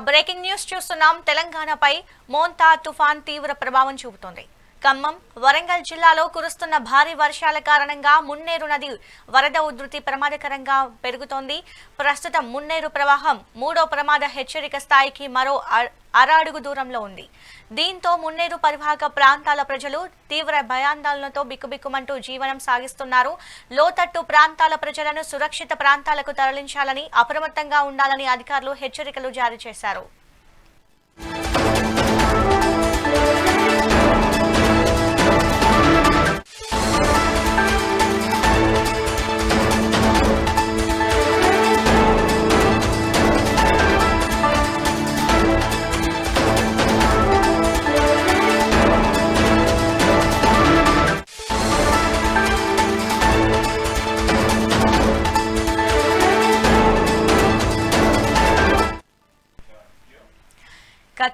Breaking news చూస్తున్నాం. తెలంగాణపై మోంతా తుఫాన్ తీవ్ర ప్రభావం చూపుతోంది. ఖమ్మం, వరంగల్ జిల్లాలో కురుస్తున్న భారీ వర్షాల కారణంగా మున్నేరు నది వరద ఉధృతి ప్రమాదకరంగా పెరుగుతోంది. ప్రస్తుతం మున్నేరు ప్రవాహం 3వ ప్రమాద హెచ్చరిక స్థాయికి మరో అరడుగు దూరంలో ఉంది. దీంతో మున్నేరు పరివాహక ప్రాంతాల ప్రజలు తీవ్ర భయాందోళనతో బిక్కుబిక్కుమంటూ జీవనం సాగిస్తున్నారు. లోతట్టు ప్రాంతాల ప్రజలను సురక్షిత ప్రాంతాలకు తరలించాలని, అప్రమత్తంగా ఉండాలని అధికారులు హెచ్చరికలు జారీ చేశారు.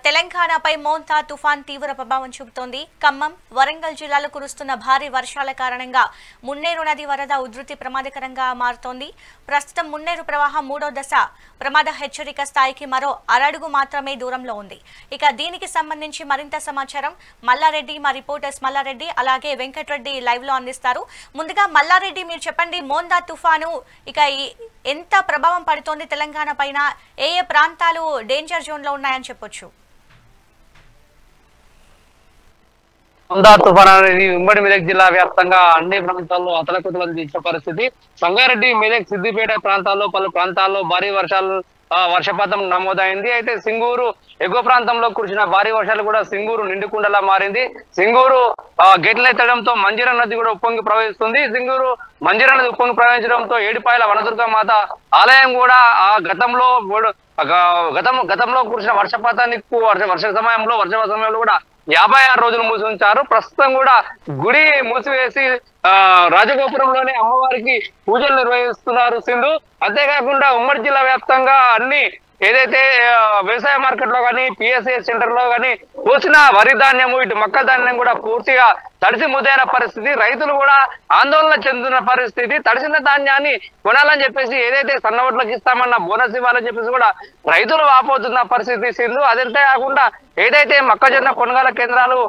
తెలంగాణపై మోంతా తుఫాన్ తీవ్ర ప్రభావం చూపుతోంది. ఖమ్మం, వరంగల్ జిల్లాలో కురుస్తున్న భారీ వర్షాల కారణంగా మున్నేరు నది వరద ఉధృతి ప్రమాదకరంగా మారుతోంది. ప్రస్తుతం మున్నేరు ప్రవాహం 3వ దశ ప్రమాద హెచ్చరిక స్థాయికి మరో అరడుగు మాత్రమే దూరంలో ఉంది. ఇక దీనికి సంబంధించి మరింత సమాచారం మల్లారెడ్డి, మా రిపోర్టర్స్ మల్లారెడ్డి అలాగే వెంకటరెడ్డి లైవ్ లో అందిస్తారు. ముందుగా మల్లారెడ్డి, మీరు చెప్పండి, మోంతా తుఫాను ఇక ఎంత ప్రభావం పడుతోంది తెలంగాణ పైన? ఏ ఏ ప్రాంతాలు డేంజర్ జోన్ లో ఉన్నాయని చెప్పొచ్చు? మోంతా తుఫాన్ అనేది ఉమ్మడి మెదక్ జిల్లా వ్యాప్తంగా అన్ని ప్రాంతాల్లో అతలకుతలం చేసిన పరిస్థితి. సంగారెడ్డి, మెదక్, సిద్దిపేట ప్రాంతాల్లో పలు ప్రాంతాల్లో భారీ వర్షపాతం నమోదైంది. అయితే సింగూరు ఎగువ ప్రాంతంలో కురిసిన భారీ వర్షాలు కూడా సింగూరు నిండుకుండలా మారింది. సింగూరు గేట్లెత్తడంతో మంజీరా నది కూడా ఉప్పొంగి ప్రవహిస్తుంది. సింగూరు మంజీరా నది ఉప్పొంగి ప్రవహించడంతో ఏడుపాయల వనదుర్గ మాత ఆలయం కూడా గతంలో కురిసిన వర్షపాతానికి వర్ష సమయంలో కూడా 56 రోజులు మూసి ఉంచారు. ప్రస్తుతం కూడా గుడి మూసివేసి రాజగోపురంలోనే అమ్మవారికి పూజలు నిర్వహిస్తున్నారు సింధు. అంతేకాకుండా ఉమ్మడి జిల్లా వ్యాప్తంగా అన్ని ఏదైతే వ్యవసాయ మార్కెట్ లో కానీ, పిఎస్ఎస్ సెంటర్ లో కానీ పోసిన వరి ధాన్యము, ఇటు మొక్క ధాన్యం కూడా పూర్తిగా తడిసి ముదైన పరిస్థితి. రైతులు కూడా ఆందోళన చెందుతున్న పరిస్థితి. తడిసిన ధాన్యాన్ని కొనాలని చెప్పేసి, ఏదైతే సన్నవడ్లకు ఇస్తామన్న బోనస్ ఇవ్వాలని చెప్పేసి కూడా రైతులు వాపోతున్న పరిస్థితి సింధు. అదంతే కాకుండా ఏదైతే మొక్కజొన్న కొనుగోలు కేంద్రాలు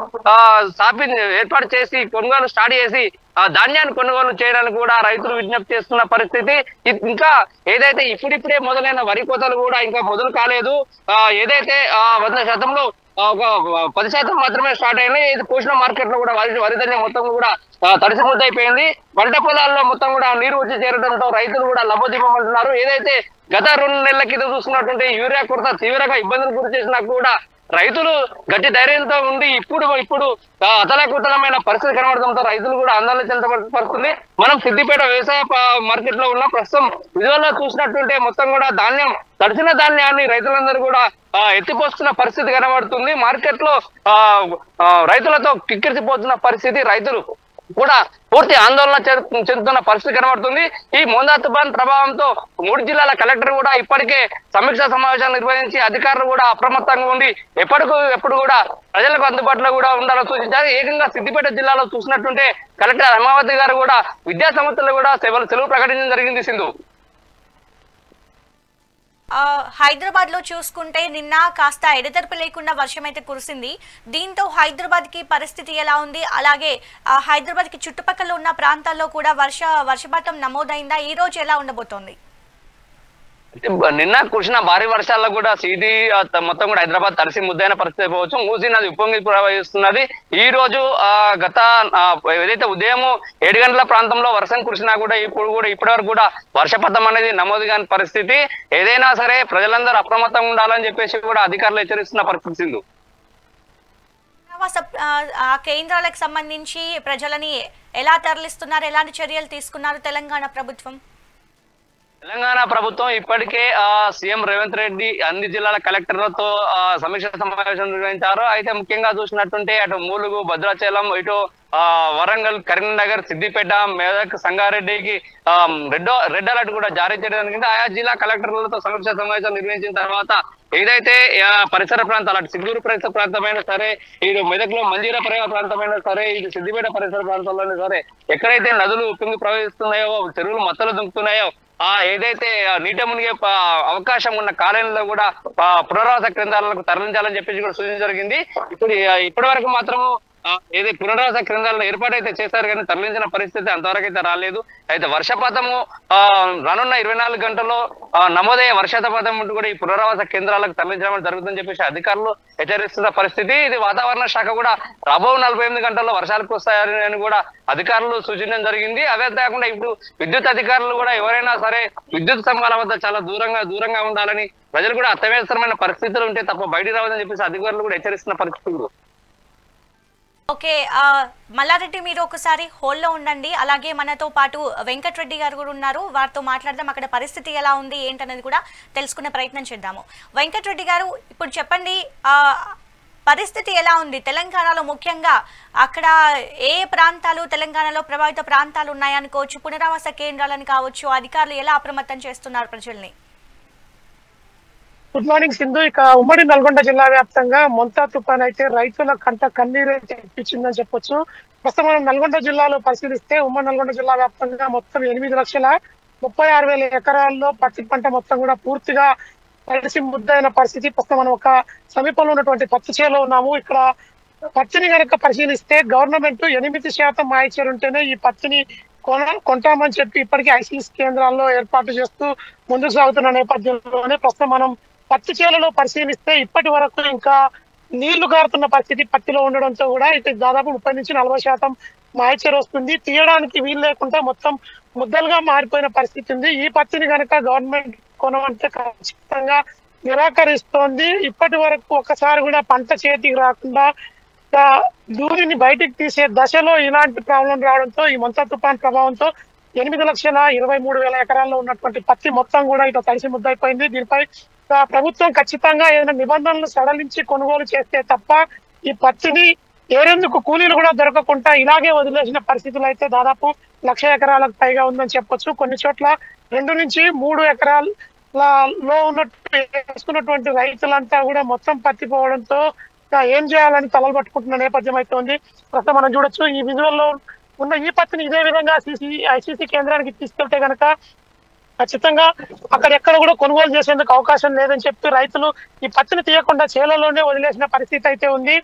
ఏర్పాటు చేసి కొనుగోలు స్టార్ట్ చేసి ధాన్యాన్ని కొనుగోలు చేయడానికి కూడా రైతులు విజ్ఞప్తి చేస్తున్న పరిస్థితి. ఇంకా ఏదైతే ఇప్పుడిప్పుడే మొదలైన వరి కోతలు కూడా ఇంకా మొదలు కాలేదు. ఏదైతే 100%లో ఒక 10% మాత్రమే స్టార్ట్ అయినాయి. ఇది పోషణ మార్కెట్ లో కూడా వరి ధాన్యం మొత్తం కూడా తడిసి ముద్దయిపోయింది. పంట పొలాల్లో మొత్తం కూడా నీరు వచ్చి చేరడంతో రైతులు కూడా లభోదిపమంటున్నారు. ఏదైతే గత 2 నెలల కింద చూసుకున్నటువంటి యూరియా కొరత తీవ్రంగా ఇబ్బందులు గురి చేసినా కూడా రైతులు గట్టి ధైర్యంతో ఉండి ఇప్పుడు అతలాకుతలమైన పరిస్థితి కనబడడంతో రైతులు కూడా ఆందోళన చెందపడుతుంది. మనం సిద్దిపేట వ్యవసాయ మార్కెట్ లో ఉన్న ప్రస్తుతం విజువల్లో చూసినట్టుంటే మొత్తం కూడా ధాన్యం, తడిసిన ధాన్యాన్ని రైతులందరూ కూడా ఎత్తిపోస్తున్న పరిస్థితి కనబడుతుంది. మార్కెట్ లో రైతులతో కిక్కిరిసిపోతున్న పరిస్థితి. రైతులు కూడా పూర్తి ఆందోళన చెందుతున్న పరిస్థితి కనబడుతుంది. ఈ మోంతా తుఫాన్ ప్రభావంతో 3 జిల్లాల కలెక్టర్ కూడా ఇప్పటికే సమీక్షా సమావేశాలు నిర్వహించి అధికారులు కూడా అప్రమత్తంగా ఉండి ఎప్పుడు కూడా ప్రజలకు అందుబాటులో కూడా ఉండాలని సూచించారు. ఏకంగా సిద్దిపేట జిల్లాలో చూసినట్టుంటే కలెక్టర్ అమావతి గారు కూడా విద్యా సంస్థలు కూడా సెలవు ప్రకటించడం జరిగింది సింధు. హైదరాబాద్ లో చూసుకుంటే నిన్న కాస్త ఎడతెరిపి లేకుండా వర్షం అయితే కురిసింది. దీంతో హైదరాబాద్ కి పరిస్థితి ఎలా ఉంది? అలాగే హైదరాబాద్ కి చుట్టుపక్కల ఉన్న ప్రాంతాల్లో కూడా వర్షపాతం నమోదైందా? ఈ రోజు ఎలా ఉండబోతోంది? నిన్న కురిసిన భారీ వర్షాల్లో కూడా సిటీ మొత్తం కూడా హైదరాబాద్ తడిసి ముద్దైన పరిస్థితి పోవచ్చు. మూసీ నది ఉప్పొంగి ప్రవహిస్తున్నది. ఈ రోజు గత ఏదైతే ఉదయం 7 గంటల ప్రాంతంలో వర్షం కురిసినా కూడా ఇప్పటి వరకు కూడా వర్షపాతం అనేది నమోదు కాని పరిస్థితి. ఏదైనా సరే ప్రజలందరూ అప్రమత్తంగా ఉండాలని చెప్పేసి కూడా అధికారులు హెచ్చరిస్తున్న పరిస్థితి సింధు. కేంద్రాలకు సంబంధించి ప్రజలని ఎలా తరలిస్తున్నారు? ఎలాంటి చర్యలు తీసుకున్నారు తెలంగాణ ప్రభుత్వం? తెలంగాణ ప్రభుత్వం ఇప్పటికే సీఎం రేవంత్ రెడ్డి అన్ని జిల్లాల కలెక్టర్లతో సమీక్ష సమావేశం నిర్వహించారు. అయితే ముఖ్యంగా చూసినట్టుంటే అటు మూలుగు, భద్రాచలం, ఇటు వరంగల్, కరీంనగర్, సిద్దిపేట, మెదక్, సంగారెడ్డికి రెడ్ అలర్ట్ కూడా జారీ చేయడానికి ఆయా జిల్లా కలెక్టర్లతో సమీక్ష సమావేశం నిర్వహించిన తర్వాత ఏదైతే పరిసర ప్రాంతాలు అటు సింగూరు పరిసర ప్రాంతమైనా సరే, ఇటు మెదక్లో మంజీరా ప్రాంతమైనా సరే, ఇటు సిద్దిపేట పరిసర ప్రాంతాల్లోనే సరే ఎక్కడైతే నదులు ఉప్పొంగి ప్రవహిస్తున్నాయో, చెరువులు మత్తలు దుంకుతున్నాయో ఏదైతే నీట మునిగే అవకాశం ఉన్న కాలనీలో కూడా పునరావాస కేంద్రాలకు తరలించాలని చెప్పేసి కూడా సూచన జరిగింది. ఇప్పటి వరకు మాత్రము ఏది పునరావాస కేంద్రాలను ఏర్పాటైతే చేశారు కానీ తరలించిన పరిస్థితి అంతవరకు అయితే రాలేదు. అయితే వర్షపాతము రానున్న 24 గంటల్లో నమోదయ్యే వర్షపాతం కూడా ఈ పునరావాస కేంద్రాలకు తరలించడం జరుగుతుందని చెప్పేసి అధికారులు హెచ్చరిస్తున్న పరిస్థితి. ఇది వాతావరణ శాఖ కూడా రాబో 48 గంటల్లో వర్షాలకు వస్తాయని కూడా అధికారులు సూచించడం జరిగింది. అవే కాకుండా ఇప్పుడు విద్యుత్ అధికారులు కూడా ఎవరైనా సరే విద్యుత్ స్తంభాల వద్ద చాలా దూరంగా ఉండాలని, ప్రజలు కూడా అత్యవసరమైన పరిస్థితులు ఉంటే తప్ప బయటికి రావద్దని చెప్పేసి అధికారులు కూడా హెచ్చరిస్తున్న పరిస్థితులు. ఓకే, మల్లారెడ్డి మీరు ఒకసారి హోల్లో ఉండండి. అలాగే మనతో పాటు వెంకటరెడ్డి గారు కూడా ఉన్నారు, వారితో మాట్లాడదాం. అక్కడ పరిస్థితి ఎలా ఉంది ఏంటనేది కూడా తెలుసుకునే ప్రయత్నం చేద్దాము. వెంకటరెడ్డి గారు, ఇప్పుడు చెప్పండి, పరిస్థితి ఎలా ఉంది తెలంగాణలో? ముఖ్యంగా అక్కడ ఏ ప్రాంతాలు తెలంగాణలో ప్రభావిత ప్రాంతాలు ఉన్నాయనుకోవచ్చు, పునరావాస కేంద్రాలను కావచ్చు, అధికారులు ఎలా అప్రమత్తం చేస్తున్నారు ప్రజల్ని? Good morning Sindhu. ఇక ఉమ్మడి నల్గొండ జిల్లా వ్యాప్తంగా మొంతా తుఫాన్ అయితే రైతుల కంట కన్నీరైతే ఇప్పించిందని చెప్పొచ్చు. ప్రస్తుతం మనం నల్గొండ జిల్లాలో పరిశీలిస్తే ఉమ్మడి నల్గొండ జిల్లా వ్యాప్తంగా మొత్తం 8,36,000 ఎకరాల్లో పత్తి పంట మొత్తం కూడా పూర్తిగా తడిసి ముద్దైన పరిస్థితి. ప్రస్తుతం మనం ఒక సమీపంలో ఉన్నటువంటి పత్తి చేలో ఉన్నాము. ఇక్కడ పత్తిని కనుక పరిశీలిస్తే గవర్నమెంట్ 8% మాయిచర్ ఉంటేనే ఈ పత్తిని కొంటామని చెప్పి ఇప్పటికీ ఐసీఎస్ కేంద్రాల్లో ఏర్పాటు చేస్తూ ముందుకు సాగుతున్న నేపథ్యంలోనే ప్రస్తుతం మనం పత్తి చేలలో పరిశీలిస్తే ఇప్పటి వరకు ఇంకా నీళ్లు గారుతున్న పరిస్థితి పత్తిలో ఉండడంతో కూడా ఇటు దాదాపు 30-40% మాయిచర్ వస్తుంది. తీయడానికి వీలు లేకుండా మొత్తం ముద్దలుగా మారిపోయిన పరిస్థితి ఉంది. ఈ పత్తిని కనుక గవర్నమెంట్ కొనమంటే ఖచ్చితంగా నిరాకరిస్తోంది. ఇప్పటి వరకు ఒక్కసారి కూడా పంట చేతికి రాకుండా దూరిని బయటికి తీసే దశలో ఇలాంటి ప్రాబ్లం రావడంతో ఈ మొంతా తుఫాన్ ప్రభావంతో 8,23,000 ఎకరాల్లో ఉన్నటువంటి పత్తి మొత్తం కూడా ఇట్లా తడిసి ముద్దైపోయింది. దీనిపై ప్రభుత్వం ఖచ్చితంగా ఏదైనా నిబంధనలు సడలించి కొనుగోలు చేస్తే తప్ప ఈ పత్తిని ఏరేందుకు కూలీలు కూడా దొరకకుండా ఇలాగే వదిలేసిన పరిస్థితులు అయితే దాదాపు 1,00,000 ఎకరాలకు పైగా ఉందని చెప్పొచ్చు. కొన్ని చోట్ల 2-3 ఎకరాలలో వేసుకున్నటువంటి రైతులంతా కూడా మొత్తం పత్తి పోవడంతో ఏం చేయాలని తలలు పట్టుకుంటున్న నేపథ్యం అయితే ఉంది. ప్రస్తుతం మనం చూడొచ్చు ఈ విజువల్లో ఉన్న ఈ పత్తిని ఇదే విధంగా ఐసీసీ కేంద్రానికి తీసుకెళ్తే కనుక ఖచ్చితంగా అక్కడెక్కడ కూడా కొనుగోలు చేసేందుకు అవకాశం లేదని చెప్తూ రైతులు ఈ పత్తిని తీయకుండా చేలలోనే వదిలేసిన పరిస్థితి అయితే ఉంది.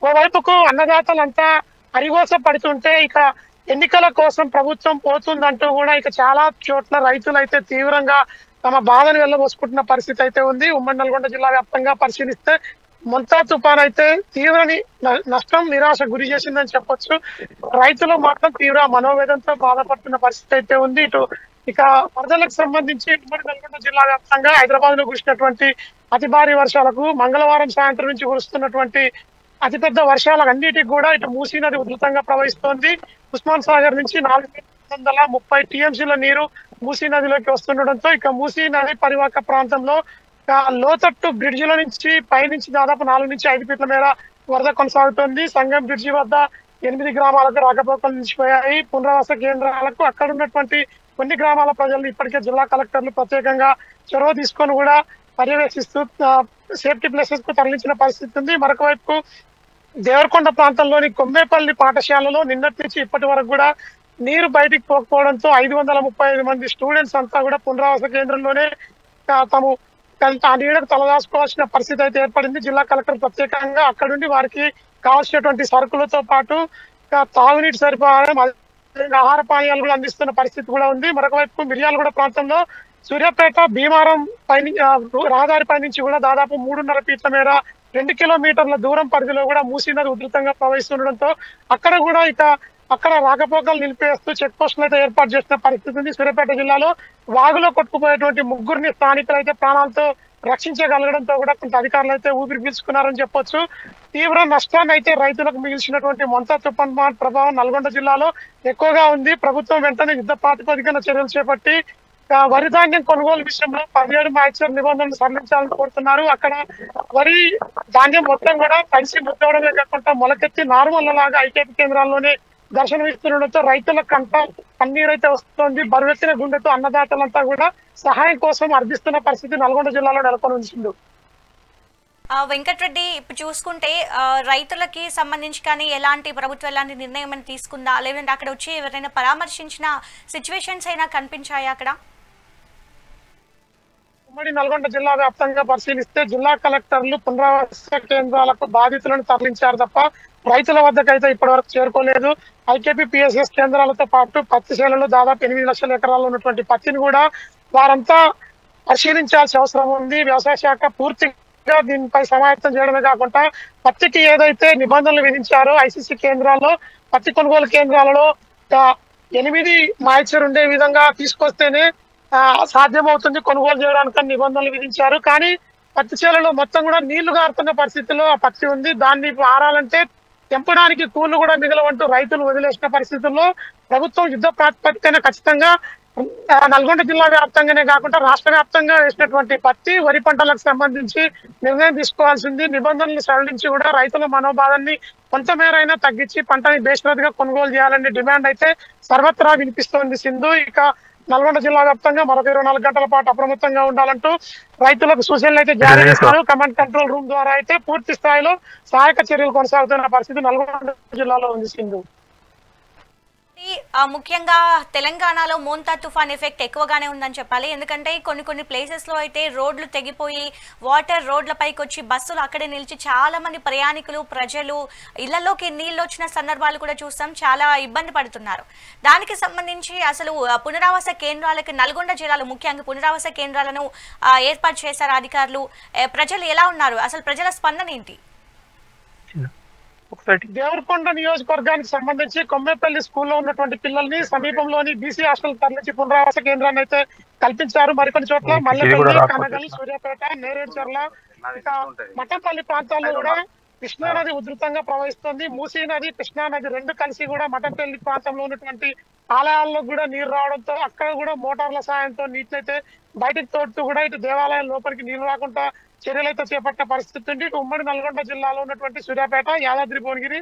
ఓవైపుకు అన్నదాతలంతా అరిగోస పడుతుంటే ఇక ఎన్నికల కోసం ప్రభుత్వం పోతుందంటూ కూడా ఇక చాలా చోట్ల రైతులు అయితే తీవ్రంగా తమ బాధను వెళ్ళబోసుకుంటున్న పరిస్థితి అయితే ఉంది. ఉమ్మడి నల్గొండ జిల్లా వ్యాప్తంగా పరిశీలిస్తే మొంతా తుఫాన్ అయితే తీవ్ర నష్టం నిరాశ గురి చేసిందని చెప్పొచ్చు. రైతులు మాత్రం తీవ్ర మనోవేదంతో బాధపడుతున్న పరిస్థితి అయితే ఉంది. ఇక వరదలకు సంబంధించి ఉమ్మడి నల్గొండ జిల్లా వ్యాప్తంగా హైదరాబాద్ లో కురిసినటువంటి అతి భారీ వర్షాలకు మంగళవారం సాయంత్రం నుంచి కురుస్తున్నటువంటి అతిపెద్ద వర్షాలకు అన్నిటికి కూడా ఇటు మూసీ నది ఉధృతంగా ప్రవహిస్తోంది. ఉస్మాన్ సాగర్ నుంచి 430 టీఎంసీల నీరు మూసీ నదిలోకి వస్తుండడంతో ఇక మూసీ నది పరివాహక ప్రాంతంలో లోతట్టు బ్రిడ్జిల నుంచి పైనుంచి దాదాపు 4-5 ఫీట్ల మేర వరద కొనసాగుతోంది. సంగం బ్రిడ్జి వద్ద 8 గ్రామాలకు రాకపోకలు నిలిచిపోయాయి. పునరావాస కేంద్రాలకు అక్కడ ఉన్నటువంటి కొన్ని గ్రామాల ప్రజలు ఇప్పటికే జిల్లా కలెక్టర్లు ప్రత్యేకంగా చొరవ తీసుకొని కూడా పర్యవేక్షిస్తూ సేఫ్టీ ప్లేసెస్ కు తరలించిన పరిస్థితి ఉంది. మరొక వైపు దేవరకొండ ప్రాంతంలోని కొమ్మేపల్లి పాఠశాలలో నిన్నటి నుంచి ఇప్పటి వరకు కూడా నీరు బయటికి పోకపోవడంతో 535 మంది స్టూడెంట్స్ అంతా కూడా పునరావాస కేంద్రంలోనే తాము ఆ నీడకు తలదాచుకోవాల్సిన పరిస్థితి అయితే ఏర్పడింది. జిల్లా కలెక్టర్ ప్రత్యేకంగా అక్కడ నుండి వారికి కావాల్సినటువంటి సరుకులతో పాటు తాగునీటి సరిపాలన ఆహార పానీయాలు కూడా అందిస్తున్న పరిస్థితి కూడా ఉంది. మరొక వైపు మిర్యాలగూడ ప్రాంతంలో సూర్యాపేట భీమారం రహదారిపై నుంచి కూడా దాదాపు 3.5 ఫీట్ల మేర 2 కిలోమీటర్ల దూరం పరిధిలో కూడా మూసీ నది ఉధృతంగా ప్రవహిస్తుండడంతో అక్కడ కూడా అక్కడ రాకపోకలు నిలిపేస్తూ చెక్ పోస్టులు అయితే ఏర్పాటు చేసిన పరిస్థితి ఉంది. సూర్యాపేట జిల్లాలో వాగులో కొట్టుకుపోయేటువంటి 3 స్థానికులు అయితే ప్రాణాలతో రక్షించగలగడంతో కూడా కొంత అధికారులు అయితే ఊపిరి పీల్చుకున్నారని చెప్పొచ్చు. తీవ్ర నష్టాన్ని అయితే రైతులకు మిగిల్చినటువంటి మొంతా తుఫాన్ ప్రభావం నల్గొండ జిల్లాలో ఎక్కువగా ఉంది. ప్రభుత్వం వెంటనే యుద్ధ ప్రాతిపదికన చర్యలు చేపట్టి వరి ధాన్యం కొనుగోలు విషయంలో 17 మాయిచర్ నిబంధనలు సడలించాలని కోరుతున్నారు. అక్కడ వరి ధాన్యం మొత్తం కూడా తడిసి ముద్దవడమే కాకుండా మొలకెత్తి నార్మల్లలాగా ఐకేపీ కేంద్రాల్లోనే దర్శనమిస్తుండటంతో రైతుల కంట కన్నీరైతే వస్తుంది. బరువెత్తిన గుండెతో అన్నదాతలంతా కూడా సహాయం కోసం అర్థిస్తున్న పరిస్థితి నల్గొండ జిల్లాలో నెలకొని ఉంచింది. వెంకటరెడ్డి, ఇప్పుడు చూసుకుంటే రైతులకి సంబంధించి కానీ ప్రభుత్వం ఎలాంటి నిర్ణయం తీసుకుందా, లేదంటే అక్కడ వచ్చి ఎవరైనా పరామర్శించిన సిచ్యువేషన్స్ అయినా కనిపించాయా అక్కడ? ఉమ్మడి నల్గొండ జిల్లా వ్యాప్తంగా పరిశీలిస్తే జిల్లా కలెక్టర్లు పునరావాస కేంద్రాలకు బాధితులను తరలించారు తప్ప రైతుల వద్దకైతే ఇప్పటి వరకు చేరుకోలేదు. ఐకేపీ పిఎస్ఎస్ కేంద్రాలతో పాటు పత్తి చేలలో దాదాపు 8 లక్షల ఎకరాల్లో ఉన్నటువంటి పత్తిని కూడా వారంతా పరిశీలించాల్సిన అవసరం ఉంది. వ్యవసాయ శాఖ పూర్తిగా దీనిపై సమాయత్తం చేయడమే కాకుండా పత్తికి ఏదైతే నిబంధనలు విధించారో ఐసీసీ కేంద్రాల్లో పత్తి కొనుగోలు కేంద్రాలలో 8 మాయిచర్ ఉండే విధంగా తీసుకొస్తేనే సాధ్యమవుతుంది కొనుగోలు చేయడానికి నిబంధనలు విధించారు. కానీ పత్తి చేలలో మొత్తం కూడా నీళ్లు గారుతున్న పరిస్థితిలో ఆ పత్తి ఉంది. దాన్ని ఆరాలంటే తెంపడానికి కూళ్లు కూడా మిగలవంటూ రైతులు వదిలేసిన పరిస్థితుల్లో ప్రభుత్వం యుద్ధ ప్రాతిపదికన ఖచ్చితంగా నల్గొండ జిల్లా వ్యాప్తంగానే కాకుండా రాష్ట్ర వ్యాప్తంగా వేసినటువంటి పత్తి వరి పంటలకు సంబంధించి నిర్ణయం తీసుకోవాల్సింది. నిబంధనలు సడలించి కూడా రైతుల మనోబాధాన్ని కొంతమేరైనా తగ్గించి పంటని బేషరతుగా కొనుగోలు చేయాలనే డిమాండ్ అయితే సర్వత్రా వినిపిస్తోంది సింధు. ఇక నల్గొండ జిల్లా వ్యాప్తంగా మరొక 24 గంటల పాటు అప్రమత్తంగా ఉండాలంటూ రైతులకు సూచనలు అయితే జారీ చేస్తారు. కమాండ్ కంట్రోల్ రూమ్ ద్వారా అయితే పూర్తి స్థాయిలో సహాయక చర్యలు కొనసాగుతున్న పరిస్థితి నల్గొండ జిల్లాలో ఉంది సింధు. ముఖ్యంగా తెలంగాణలో మోంతా తుఫాన్ ఎఫెక్ట్ ఎక్కువగానే ఉందని చెప్పాలి. ఎందుకంటే కొన్ని ప్లేసెస్ లో అయితే రోడ్లు తెగిపోయి వాటర్ రోడ్లపైకి వచ్చి బస్సులు అక్కడే నిలిచి చాలా మంది ప్రయాణికులు ప్రజలు ఇళ్లలోకి నీళ్ళు వచ్చిన సందర్భాలు కూడా చూస్తాం. చాలా ఇబ్బంది పడుతున్నారు. దానికి సంబంధించి అసలు పునరావాస కేంద్రాలకు నల్గొండ జిల్లాలో ముఖ్యంగా పునరావాస కేంద్రాలను ఏర్పాటు చేశారు అధికారులు. ప్రజలు ఎలా ఉన్నారు? అసలు ప్రజల స్పందన ఏంటి? దేవరకొండ నియోజకవర్గానికి సంబంధించి కొమ్మేపల్లి స్కూల్లో ఉన్నటువంటి పిల్లల్ని సమీపంలోని బీసీ హాస్టల్ తరలించి పునరావాస కేంద్రాన్ని అయితే కల్పించారు. మరికొన్ని చోట్ల మల్లెపల్లి, కనగల్, సూర్యాపేట, నేరేడుచర్ల, ఇక మఠంపల్లి ప్రాంతాల్లో కూడా కృష్ణా నది ఉధృతంగా ప్రవహిస్తుంది. మూసీ నది, కృష్ణా నది రెండు కలిసి కూడా మఠంపల్లి ప్రాంతంలో ఉన్నటువంటి ఆలయాల్లో కూడా నీరు రావడంతో అక్కడ కూడా మోటార్ల సాయంతో నీటినైతే బయటకు తోడుతూ కూడా ఇటు దేవాలయం లోపలికి నీరు రాకుండా చర్యలైతే చేపట్టిన పరిస్థితి ఉంది. ఇటు ఉమ్మడి నల్గొండ జిల్లాలో ఉన్నటువంటి సూర్యాపేట, యాదాద్రి భువనగిరి,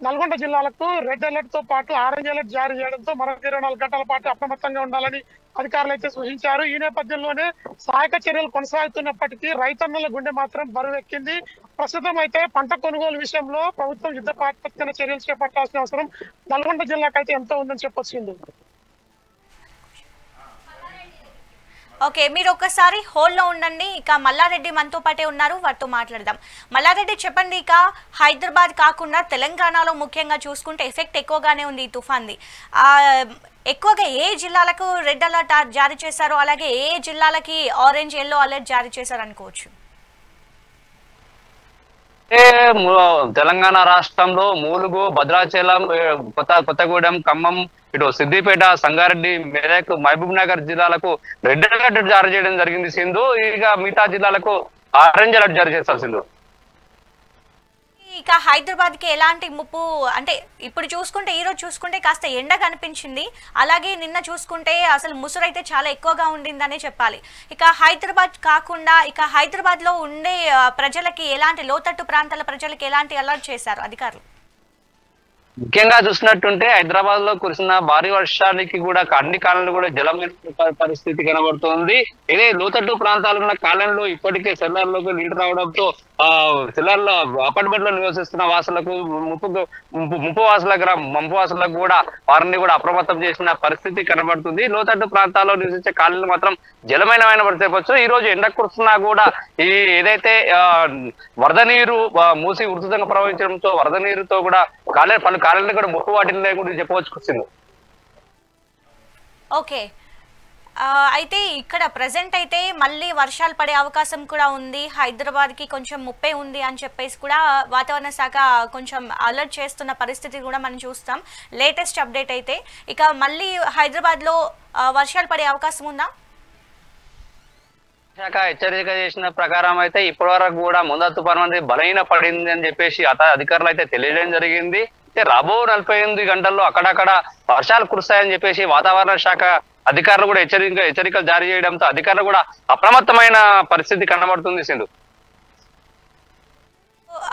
నల్గొండ జిల్లాలకు రెడ్ అలర్ట్ తో పాటు ఆరెంజ్ అలర్ట్ జారీ చేయడంతో మరొక 24 గంటల పాటు అప్రమత్తంగా ఉండాలని అధికారులు అయితే సూచించారు. ఈ నేపథ్యంలోనే సహాయక చర్యలు కొనసాగుతున్నప్పటికీ రైతన్నల గుండె మాత్రం బరువెక్కింది. ప్రస్తుతం అయితే పంట కొనుగోలు విషయంలో ప్రభుత్వం యుద్ధ ప్రాతిపదికన చర్యలు చేపట్టాల్సిన అవసరం నల్గొండ జిల్లాకైతే ఎంతో ఉందని చెప్పొచ్చింది. ఓకే, మీరు ఒక్కసారి హోల్డ్లో ఉండండి. ఇక మల్లారెడ్డి మనతో పాటే ఉన్నారు, వారితో మాట్లాడదాం. మల్లారెడ్డి చెప్పండి, ఇక హైదరాబాద్ కాకుండా తెలంగాణలో ముఖ్యంగా చూసుకుంటే ఎఫెక్ట్ ఎక్కువగానే ఉంది ఈ తుఫాన్ది. ఎక్కువగా ఏ జిల్లాలకు రెడ్ అలర్ట్ జారీ చేశారో, అలాగే ఏ జిల్లాలకి ఆరెంజ్ ఎల్లో అలర్ట్ జారీ చేశారు అనుకోవచ్చు? తెలంగాణ రాష్ట్రంలో ములుగు, భద్రాచలం, కొత్తగూడెం, ఖమ్మం, ఇటు సిద్దిపేట, సంగారెడ్డి, మెదక్, మహబూబ్ నగర్ జిల్లాలకు రెడ్ అలర్ట్ జారీ చేయడం జరిగింది సింధు. ఇక మిగతా జిల్లాలకు ఆరెంజ్ అలర్ట్ జారీ చేస్తారు సింధు. ఇక హైదరాబాద్ కి ఎలాంటి ముప్పు అంటే ఇప్పుడు చూసుకుంటే ఈ రోజు చూసుకుంటే కాస్త ఎండ కనిపించింది, అలాగే నిన్న చూసుకుంటే అసలు ముసురు అయితే చాలా ఎక్కువగా ఉండిందనే చెప్పాలి. ఇక హైదరాబాద్ కాకుండా ఇక హైదరాబాద్ లో ఉండే ప్రజలకి ఎలాంటి లోతట్టు ప్రాంతాల ప్రజలకి ఎలాంటి అలర్ట్ చేశారు అధికారులు? ముఖ్యంగా చూసినట్టుంటే హైదరాబాద్ లో కురిసిన భారీ వర్షానికి కూడా అన్ని కాలంలో కూడా జలమైన పరిస్థితి కనబడుతోంది. ఇదే లోతట్టు ప్రాంతాలు ఉన్న కాలంలో ఇప్పటికే సెల్లర్లోకి నీళ్లు రావడంతో సెల్లర్లో అపార్ట్మెంట్ లో నివసిస్తున్న వాసులకు ముంపు వాసులకు కూడా వారిని కూడా అప్రమత్తం చేసిన పరిస్థితి కనబడుతుంది. లోతట్టు ప్రాంతాల్లో నివసించే కాలనీలు మాత్రం జలమయమైన చెప్పొచ్చు. ఈ రోజు ఎండ కురుస్తున్నా కూడా ఈ ఏదైతే వరద నీరు మూసి ఉధృతంగా ప్రవహించడంతో వరద నీరుతో కూడా పలు కాలనీలు కూడా ముప్పు వాటిని కూడా చెప్పవచ్చు. ఓకే, అయితే ఇక్కడ ప్రజెంట్ అయితే మళ్ళీ వర్షాలు పడే అవకాశం కూడా ఉంది, హైదరాబాద్ కి కొంచెం ముప్పే ఉంది అని చెప్పేసి కూడా వాతావరణ శాఖ కొంచెం అలర్ట్ చేస్తున్న పరిస్థితి కూడా మనం చూస్తాం. లేటెస్ట్ అప్డేట్ అయితే ఇక మళ్ళీ హైదరాబాద్ లో వర్షాలు పడే అవకాశం ఉందా? శాఖ హెచ్చరిక చేసిన ప్రకారం అయితే ఇప్పటి వరకు కూడా ముందా తుఫాను అనేది బలహీన పడింది అని చెప్పేసి అధికారులు అయితే తెలియడం జరిగింది. రాబో 48 గంటల్లో అక్కడక్కడ వర్షాలు కురుస్తాయని చెప్పేసి వాతావరణ శాఖ అధికారులు కూడా హెచ్చరికలు జారీ చేయడంతో అధికారులు కూడా అప్రమత్తమైన పరిస్థితి కనబడుతుంది సింధు.